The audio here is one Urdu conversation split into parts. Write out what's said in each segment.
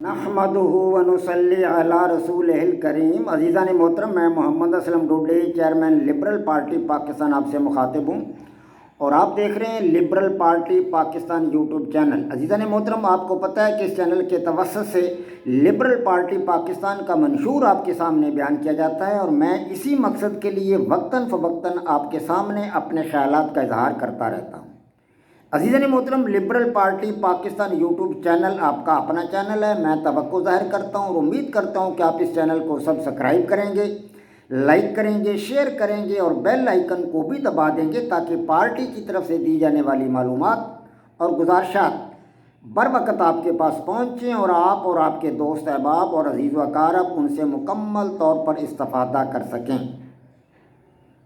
نحمدہ ونصلی علی رسولہ الکریم۔ عزیزان محترم، میں Muhammad Aslam Dode, chairman liberal party Pakistan آپ سے مخاطب ہوں اور آپ دیکھ رہے ہیں liberal party Pakistan YouTube channel. عزیزان محترم، آپ کو پتہ ہے کہ اس چینل کے توسط سے لبرل پارٹی پاکستان کا منشور آپ کے سامنے بیان کیا جاتا ہے اور میں اسی مقصد کے لیے وقتاً فوقتاً آپ کے سامنے اپنے خیالات کا اظہار کرتا رہتا ہوں۔ عزیزان محترم، liberal party Pakistan YouTube channel آپ کا اپنا چینل ہے۔ میں توقع ظاہر کرتا ہوں اور امید کرتا ہوں کہ آپ اس چینل کو سبسکرائب کریں گے، لائک کریں گے، شیئر کریں گے اور بیل آئیکن کو بھی دبا دیں گے تاکہ پارٹی کی طرف سے دی جانے والی معلومات اور گزارشات بر وقت آپ کے پاس پہنچیں اور آپ اور آپ کے دوست احباب اور عزیز و اقارب ان سے مکمل طور پر استفادہ کر سکیں۔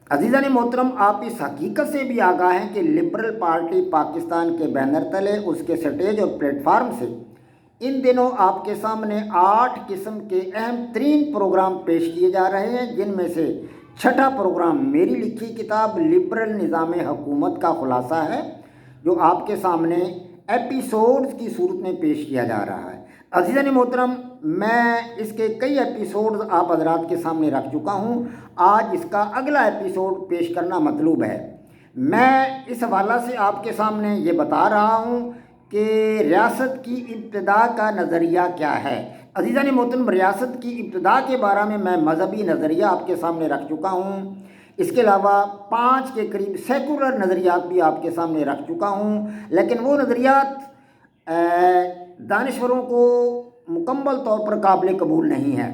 عزیزان محترم، آپ اس حقیقت سے بھی آگاہ ہیں کہ لبرل پارٹی پاکستان کے بینر تلے، اس کے سٹیج اور پلیٹ فارم سے ان دنوں آپ کے سامنے 8 قسم کے اہم ترین پروگرام پیش کیے جا رہے ہیں، جن میں سے چھٹا پروگرام میری لکھی کتاب لبرل نظام حکومت کا خلاصہ ہے، جو آپ کے سامنے ایپیسوڈز کی صورت میں پیش کیا جا رہا ہے۔ عزیزان محترم، میں اس کے کئی ایپیسوڈز آپ حضرات کے سامنے رکھ چکا ہوں۔ آج اس کا اگلا ایپیسوڈ پیش کرنا مطلوب ہے۔ میں اس حوالہ سے آپ کے سامنے یہ بتا رہا ہوں کہ ریاست کی ابتدا کا نظریہ کیا ہے۔ عزیزان محترم، ریاست کی ابتدا کے بارے میں مذہبی نظریہ آپ کے سامنے رکھ چکا ہوں۔ اس کے علاوہ 5 کے قریب سیکولر نظریات بھی آپ کے سامنے رکھ چکا ہوں، لیکن وہ نظریات دانشوروں کو مکمل طور پر قابل قبول نہیں ہے۔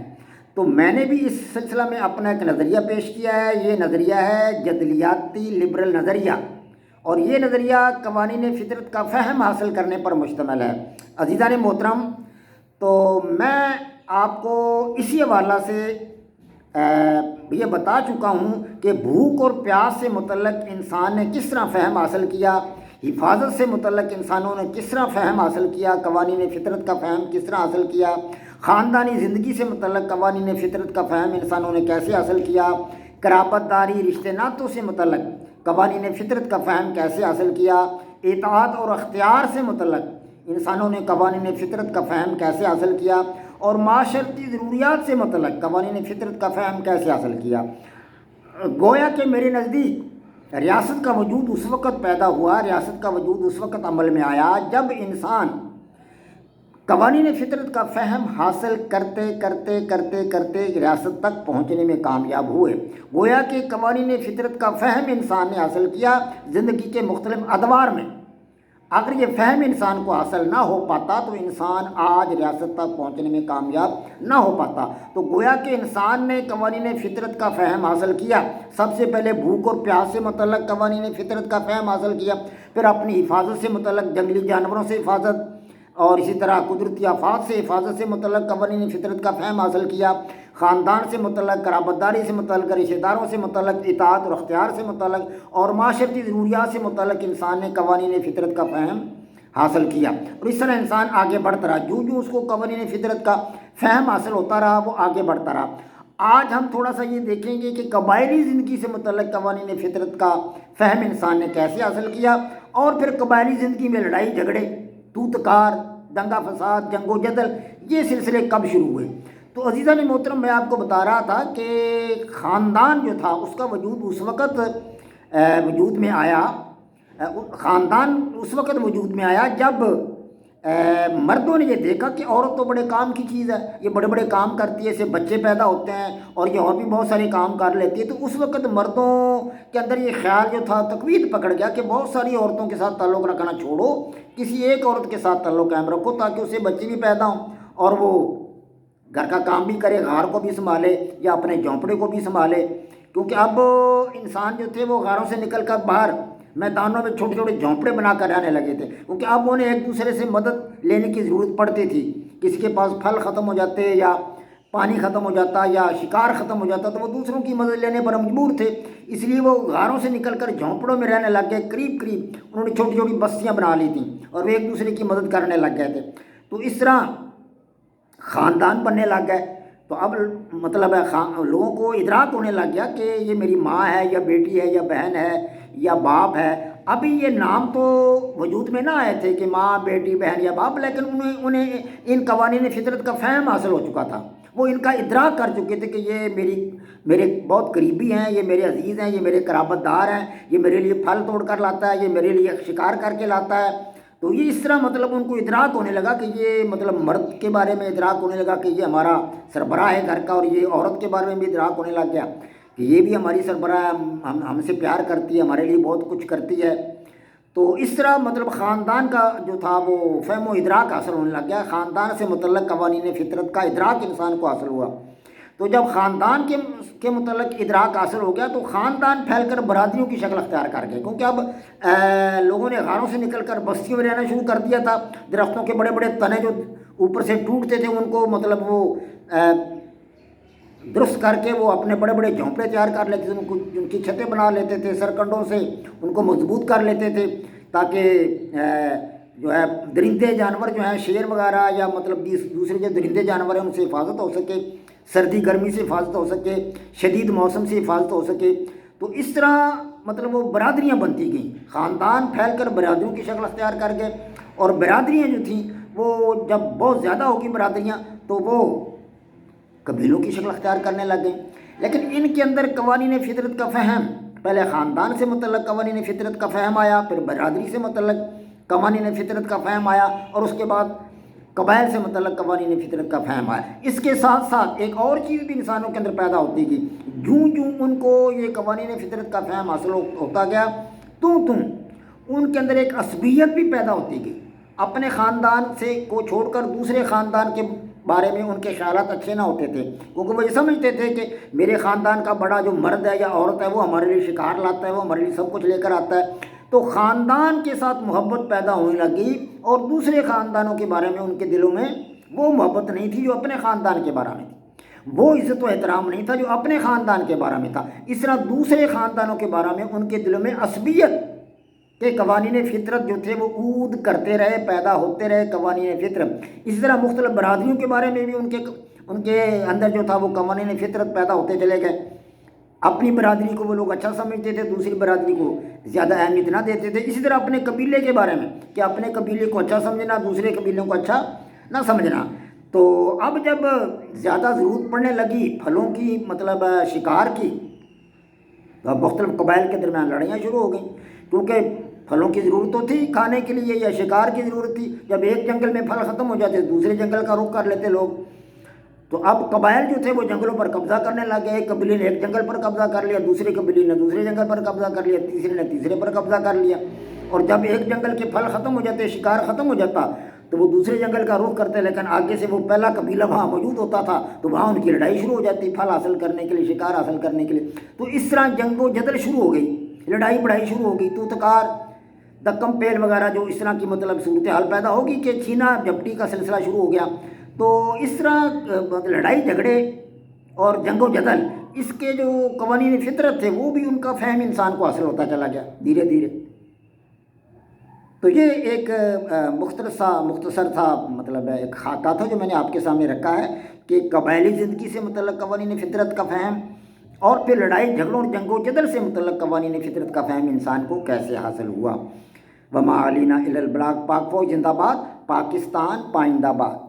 تو میں نے بھی اس سلسلہ میں اپنا ایک نظریہ پیش کیا ہے۔ یہ نظریہ ہے جدلیاتی لبرل نظریہ، اور یہ نظریہ قوانین فطرت کا فہم حاصل کرنے پر مشتمل ہے۔ عزیزان محترم، تو میں آپ کو اسی حوالہ سے یہ بتا چکا ہوں کہ بھوک اور پیاس سے متعلق انسان نے کس طرح فہم حاصل کیا، حفاظت سے متعلق انسانوں نے کس طرح فہم حاصل کیا، قوانین فطرت کا فہم کس طرح حاصل کیا، خاندانی زندگی سے متعلق قوانین فطرت کا فہم انسانوں نے کیسے حاصل کیا، قرابت داری رشتے ناتوں سے متعلق قوانین فطرت کا فہم کیسے حاصل کیا، اطاعت اور اختیار سے متعلق انسانوں نے قوانین فطرت کا فہم کیسے حاصل کیا، اور معاشرتی ضروریات سے متعلق قوانین فطرت کا فہم کیسے حاصل کیا۔ گویا کہ میرے نزدیک ریاست کا وجود اس وقت پیدا ہوا، ریاست کا وجود اس وقت عمل میں آیا جب انسان قوانین فطرت کا فہم حاصل کرتے کرتے کرتے کرتے ریاست تک پہنچنے میں کامیاب ہوئے۔ گویا کہ قوانین فطرت کا فہم انسان نے حاصل کیا زندگی کے مختلف ادوار میں۔ اگر یہ فہم انسان کو حاصل نہ ہو پاتا تو انسان آج ریاست تک پہنچنے میں کامیاب نہ ہو پاتا۔ تو گویا کہ انسان نے قوانین فطرت کا فہم حاصل کیا، سب سے پہلے بھوک اور پیاس سے متعلق قوانین فطرت کا فہم حاصل کیا، پھر اپنی حفاظت سے متعلق جنگلی جانوروں سے حفاظت اور اسی طرح قدرتی آفات سے حفاظت سے متعلق قوانین فطرت کا فہم حاصل کیا، خاندان سے متعلق، قرابت داری سے متعلق، رشتہ داروں سے متعلق، اطاعت اور اختیار سے متعلق اور معاشرتی ضروریات سے متعلق انسان نے قوانین فطرت کا فہم حاصل کیا، اور اس طرح انسان آگے بڑھتا رہا۔ جو جو اس کو قوانین فطرت کا فہم حاصل ہوتا رہا وہ آگے بڑھتا رہا۔ آج ہم تھوڑا سا یہ دیکھیں گے کہ قبائلی زندگی سے متعلق قوانین فطرت کا فہم انسان نے کیسے حاصل کیا، اور پھر قبائلی زندگی میں لڑائی جھگڑے، تو تکار، دنگا فساد، جنگ و جدل، یہ سلسلے کب شروع ہوئے۔ تو عزیزان محترم، میں آپ کو بتا رہا تھا کہ خاندان جو تھا اس کا وجود اس وقت وجود میں آیا، خاندان اس وقت وجود میں آیا جب مردوں نے یہ دیکھا کہ عورت تو بڑے کام کی چیز ہے، یہ بڑے بڑے کام کرتی ہے، اس سے بچے پیدا ہوتے ہیں اور یہ اور بھی بہت سارے کام کر لیتی ہے۔ تو اس وقت مردوں کے اندر یہ خیال جو تھا تقویت پکڑ گیا کہ بہت ساری عورتوں کے ساتھ تعلق رکھنا چھوڑو، کسی ایک عورت کے ساتھ تعلق قائم رکھو تاکہ اسے بچے بھی پیدا ہوں اور وہ گھر کا کام بھی کرے، غار کو بھی سنبھالے یا اپنے جھونپڑے کو بھی سنبھالے۔ کیونکہ اب انسان جو تھے وہ غاروں سے نکل کر باہر میدانوں میں چھوٹے چھوٹے جھونپڑے بنا کر رہنے لگے تھے، کیونکہ اب انہیں ایک دوسرے سے مدد لینے کی ضرورت پڑتی تھی۔ کسی کے پاس پھل ختم ہو جاتے یا پانی ختم ہو جاتا یا شکار ختم ہو جاتا تو وہ دوسروں کی مدد لینے پر مجبور تھے، اس لیے وہ غاروں سے نکل کر جھونپڑوں میں رہنے لگ گئے۔ قریب قریب انہوں نے چھوٹی چھوٹی بستیاں بنا لی تھیں اور وہ ایک دوسرے کی مدد کرنے لگ گئے تھے۔ تو اس طرح خاندان بننے لگ گئے۔ تو اب مطلب ہے لوگوں کو ادراک ہونے لگ گیا کہ یہ میری ماں ہے یا بیٹی ہے یا بہن ہے یا باپ ہے، ابھی یہ نام تو وجود میں نہ آئے تھے کہ ماں، بیٹی، بہن یا باپ، لیکن انہیں ان قوانین فطرت کا فہم حاصل ہو چکا تھا، وہ ان کا ادراک کر چکے تھے کہ یہ میرے بہت قریبی ہیں، یہ میرے عزیز ہیں، یہ میرے قرابت دار ہیں، یہ میرے لیے پھل توڑ کر لاتا ہے، یہ میرے لیے شکار کر کے لاتا ہے۔ تو یہ اس طرح مطلب ان کو ادراک ہونے لگا کہ یہ مطلب مرد کے بارے میں ادراک ہونے لگا کہ یہ ہمارا سربراہ ہے گھر کا، اور یہ عورت کے بارے میں بھی ادراک ہونے لگ گیا کہ یہ بھی ہماری سربراہ ہے، ہم سے پیار کرتی ہے، ہمارے لیے بہت کچھ کرتی ہے۔ تو اس طرح مطلب خاندان کا جو تھا وہ فہم و ادراک حاصل ہونے لگ گیا، خاندان سے متعلق قوانین فطرت کا ادراک انسان کو حاصل ہوا۔ تو جب خاندان کے متعلق ادراک حاصل ہو گیا تو خاندان پھیل کر برادریوں کی شکل اختیار کر گئے، کیونکہ اب لوگوں نے غاروں سے نکل کر بستیوں میں رہنا شروع کر دیا تھا۔ درختوں کے بڑے بڑے تنے جو اوپر سے ٹوٹتے تھے ان کو مطلب وہ درست کر کے وہ اپنے بڑے بڑے جھونپڑے تیار کر لیتے تھے، ان کی چھتیں بنا لیتے تھے، سرکنڈوں سے ان کو مضبوط کر لیتے تھے تاکہ جو ہے درندے جانور جو ہیں شیر وغیرہ یا مطلب دوسرے جو درندے جانور ہیں ان سے حفاظت ہو سکے، سردی گرمی سے حفاظت ہو سکے، شدید موسم سے حفاظت ہو سکے۔ تو اس طرح مطلب وہ برادریاں بنتی گئیں، خاندان پھیل کر برادریوں کی شکل اختیار کر گئے، اور برادریاں جو تھیں وہ جب بہت زیادہ ہوگی برادریاں تو وہ قبیلوں کی شکل اختیار کرنے لگ گئیں۔ لیکن ان کے اندر قوانین فطرت کا فہم، پہلے خاندان سے متعلق قوانین فطرت کا فہم آیا، پھر برادری سے متعلق قوانین فطرت کا فہم آیا، اور اس کے بعد قبائل سے متعلق قوانین فطرت کا فہم آیا۔ اس کے ساتھ ساتھ ایک اور چیز بھی انسانوں کے اندر پیدا ہوتی گئی، جوں ان کو یہ قوانین فطرت کا فہم حاصل ہوتا گیا تو ان کے اندر ایک عصبیت بھی پیدا ہوتی گئی، اپنے خاندان سے کو چھوڑ کر دوسرے خاندان کے بارے میں ان کے خیالات اچھے نہ ہوتے تھے، کیونکہ وہ یہ سمجھتے تھے کہ میرے خاندان کا بڑا جو مرد ہے یا عورت ہے وہ ہمارے لیے شکار لاتا ہے، وہ ہمارے لیے سب کچھ لے کر آتا ہے۔ تو خاندان کے ساتھ محبت پیدا ہونے لگی، اور دوسرے خاندانوں کے بارے میں ان کے دلوں میں وہ محبت نہیں تھی جو اپنے خاندان کے بارے میں تھی، وہ عزت و احترام نہیں تھا جو اپنے خاندان کے بارے میں تھا۔ اس طرح دوسرے خاندانوں کے بارے میں ان کے دلوں میں عصبیت کہ قوانین فطرت جو تھے وہ عود کرتے رہے، پیدا ہوتے رہے قوانین فطرت۔ اسی طرح مختلف برادریوں کے بارے میں بھی ان کے اندر جو تھا وہ قوانین فطرت پیدا ہوتے چلے گئے۔ اپنی برادری کو وہ لوگ اچھا سمجھتے تھے، دوسری برادری کو زیادہ اہمیت نہ دیتے تھے۔ اسی طرح اپنے قبیلے کے بارے میں کہ اپنے قبیلے کو اچھا سمجھنا، دوسرے قبیلوں کو اچھا نہ سمجھنا۔ تو اب جب زیادہ ضرورت پڑنے لگی پھلوں کی مطلب شکار کی، تو اب مختلف قبائل کے درمیان لڑائیاں شروع ہو گئیں، کیونکہ پھلوں کی ضرورت تو تھی کھانے کے لیے یا شکار کی ضرورت تھی۔ جب ایک جنگل میں پھل ختم ہو جاتے دوسرے جنگل کا رخ کر لیتے لوگ۔ تو اب قبائل جو تھے وہ جنگلوں پر قبضہ کرنے لگے، ایک قبیلے نے ایک جنگل پر قبضہ کر لیا، دوسرے قبیلے نے دوسرے جنگل پر قبضہ کر لیا، تیسرے نے تیسرے پر قبضہ کر لیا۔ اور جب ایک جنگل کے پھل ختم ہو جاتے، شکار ختم ہو جاتا، تو وہ دوسرے جنگل کا رخ کرتے، لیکن آگے سے وہ پہلا قبیلہ وہاں موجود ہوتا تھا، تو وہاں ان کی لڑائی شروع ہو جاتی پھل حاصل کرنے کے لیے، شکار حاصل کرنے کے لیے۔ تو اس طرح جنگ و جدل شروع ہو گئی، لڑائی بڑائی شروع ہو گئی، تو تکار دکم پیل وغیرہ جو اس طرح کی مطلب صورتحال پیدا ہوگی کہ چھینا جھپٹی کا سلسلہ شروع ہو گیا۔ تو اس طرح لڑائی جھگڑے اور جنگ و جدل، اس کے جو قوانین فطرت تھے وہ بھی ان کا فہم انسان کو حاصل ہوتا چلا گیا دھیرے دھیرے۔ تو یہ ایک مختصر تھا مطلب ایک خاکہ تھا جو میں نے آپ کے سامنے رکھا ہے کہ قبائلی زندگی سے متعلق قوانین فطرت کا فہم، اور پھر لڑائی جھگڑوں اور جنگ و جدل سے متعلق قوانین فطرت کا فہم انسان کو کیسے حاصل ہوا۔ وما علینا الا البلاغ۔ پاک فوج زندہ باد، پاکستان پائندہ باد۔